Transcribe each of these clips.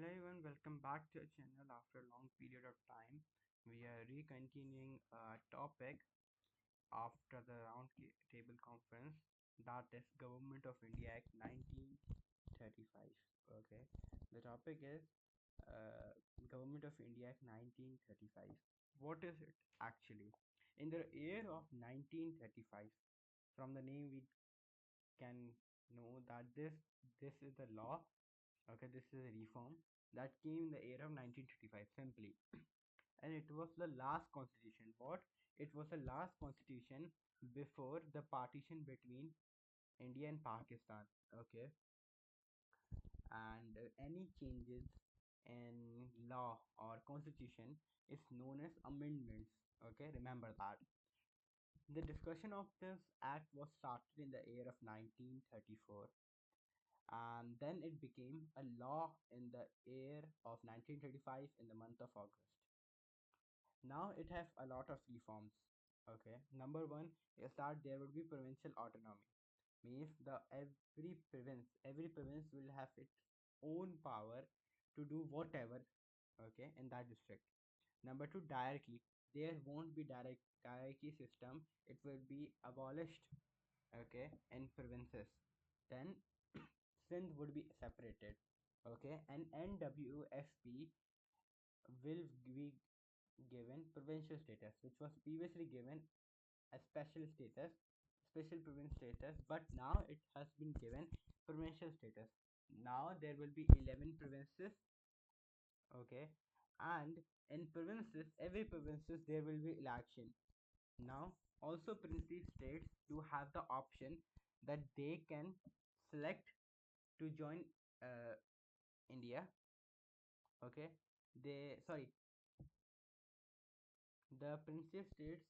Hello everyone, welcome back to our channel after a long period of time. We are re-continuing a topic after the round table conference, that is Government of India Act 1935. Okay, the topic is Government of India Act 1935. What is it actually? In the year of 1935, from the name we can know that this is the law. Okay, this is a reform that came in the year of 1935 simply, and it was the last constitution. What? It was the last constitution before the partition between India and Pakistan. Okay, and any changes in law or constitution is known as amendments. Okay, remember that. The discussion of this act was started in the year of 1934, and then it became a law in the year of 1935 in the month of August. Now it has a lot of reforms. Okay, number one is that there would be provincial autonomy, means the every province will have its own power to do whatever, okay, in that district. Number two, diarchy. There won't be direct diarchy system, it will be abolished, okay, in provinces. Then Sindh would be separated, okay, and NWFP will be given provincial status, which was previously given a special province status, but now it has been given provincial status. Now there will be 11 provinces, okay, and in provinces, every provinces there will be election. Now also princely states do have the option that they can select to join uh, India. Okay, they sorry, the princely states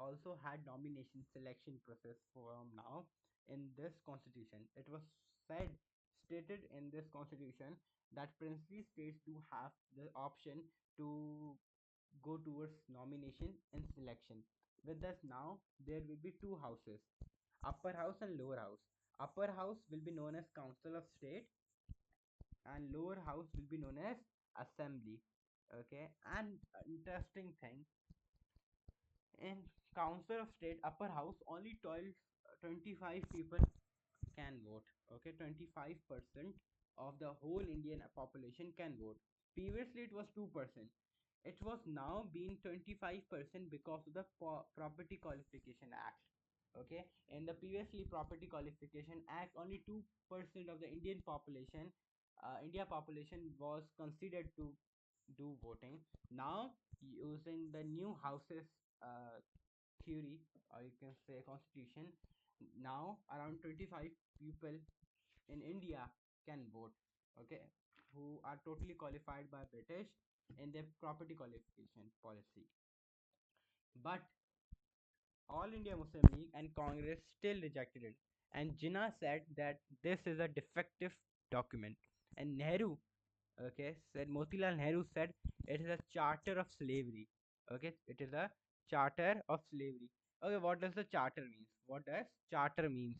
also had nomination selection process from now in this constitution. It was said stated in this constitution that princely states do have the option to go towards nomination and selection. With this, now there will be two houses, upper house and lower house. Upper house will be known as Council of State, and lower house will be known as Assembly. Okay, and interesting thing, in Council of State upper house only 25 people can vote. Okay, 25% of the whole Indian population can vote. Previously it was 2%. It was now being 25% because of the Property Qualification Act. Okay, in the previously Property Qualification Act, only 2% of the India population was considered to do voting. Now, using the new houses uh, theory, or you can say constitution, now around 25 people in India can vote, okay, who are totally qualified by British in their property qualification policy. But all India Muslim League and Congress still rejected it. And Jinnah said that this is a defective document. And Nehru, okay, said Motilal Nehru said it is a charter of slavery. Okay, it is a charter of slavery. Okay, what does the charter means? What does charter means?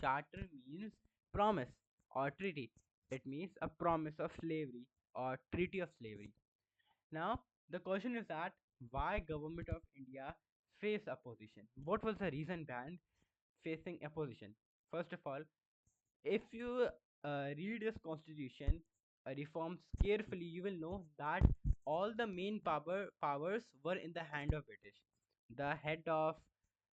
Charter means promise or treaty. It means a promise of slavery or treaty of slavery. Now the question is that why government of India face opposition? What was the reason behind facing opposition? First of all, if you read this constitution reforms carefully, you will know that all the main powers were in the hand of British. The head of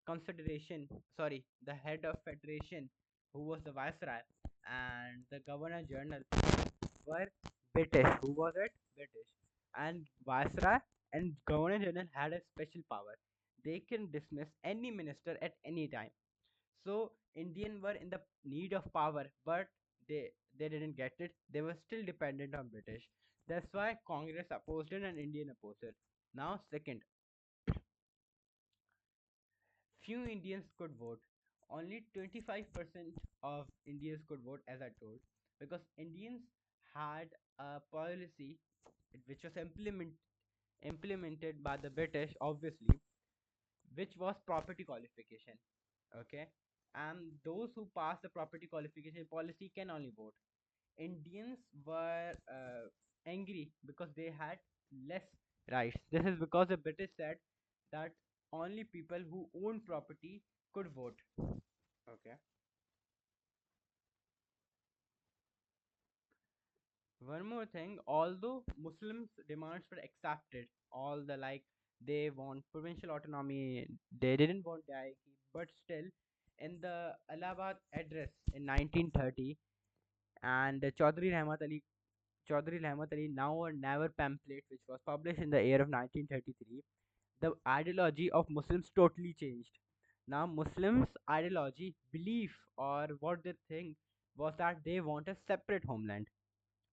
consideration, sorry, the head of federation, who was the viceroy, and the governor general were British. Who was it? British. And viceroy and governor general had a special power. They can dismiss any minister at any time. So Indian were in the need of power, but they didn't get it. They were still dependent on British. That's why Congress opposed it and Indian opposed it. Now, second, few Indians could vote. Only 25% of Indians could vote, as I told, because Indians had a policy which was implemented by the British, obviously, which was property qualification. Okay, and those who pass the property qualification policy can only vote. Indians were angry because they had less rights. This is because the British said that only people who own property could vote. Okay. One more thing, although Muslims' demands were accepted, all the like they want provincial autonomy, they didn't want diarchy, but still, in the Allahabad address in 1930, and Chaudhry Rahmat Ali Now or Never pamphlet, which was published in the year of 1933, the ideology of Muslims totally changed. Now, Muslims' ideology, belief, or what they think was that they want a separate homeland.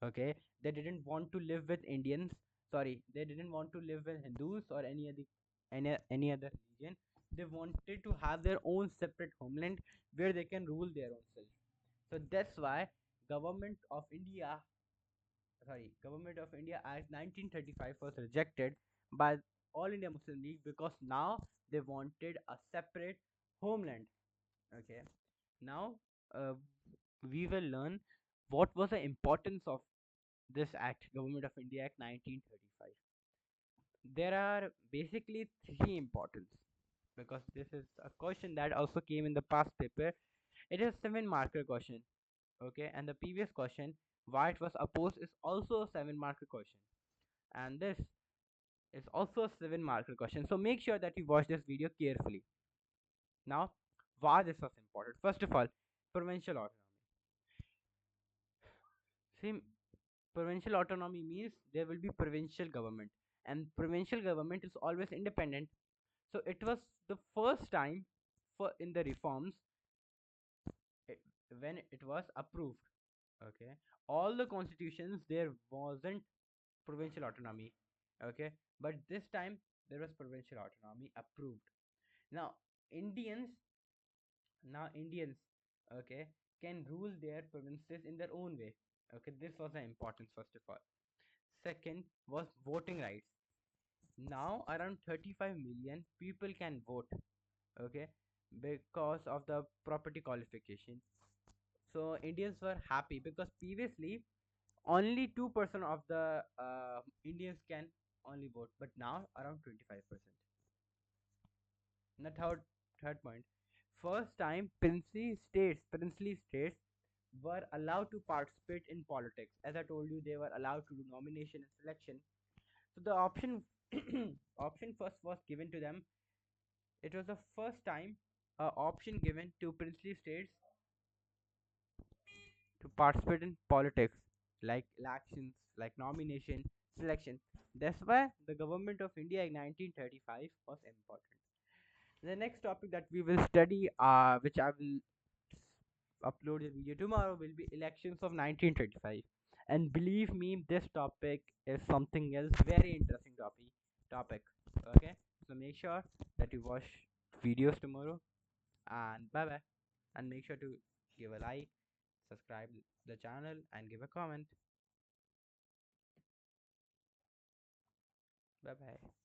Okay, they didn't want to live with Indians. Sorry, they didn't want to live with Hindus or any other religion. They wanted to have their own separate homeland where they can rule their own self. So that's why government of India Government of India Act 1935 was rejected by All India Muslim League because now they wanted a separate homeland. Okay, now uh, we will learn what was the importance of this act, Government of India Act 1935. There are basically three importance because this is a question that also came in the past paper. It is 7 marker question. Okay, and the previous question why it was opposed is also a 7 marker question, and this is also a 7 marker question. So make sure that you watch this video carefully. Now, why this was important? First of all, provincial autonomy. See, provincial autonomy means there will be provincial government, and provincial government is always independent. So it was the first time for in the reforms it, when it was approved. Okay, all the constitutions there wasn't provincial autonomy. Okay, but this time there was provincial autonomy approved. Now Indians Indians, okay, can rule their provinces in their own way. Okay, this was the importance first of all. Second was voting rights. Now around 35 million people can vote. Okay, because of the property qualification. So Indians were happy because previously only 2% of the Indians can only vote, but now around 25%. And the third point, first time princely states were allowed to participate in politics. As I told you, they were allowed to do nomination and selection. So the option option first was given to them. It was the first time option given to princely states to participate in politics, like elections, like nomination, selection. That's why the government of India in 1935 was important. The next topic that we will study, which I will upload a video tomorrow, will be elections of 1935. And believe me, this topic is something else, very interesting topic. Okay, so make sure that you watch videos tomorrow, and bye bye. And make sure to give a like, subscribe the channel, and give a comment. Bye bye.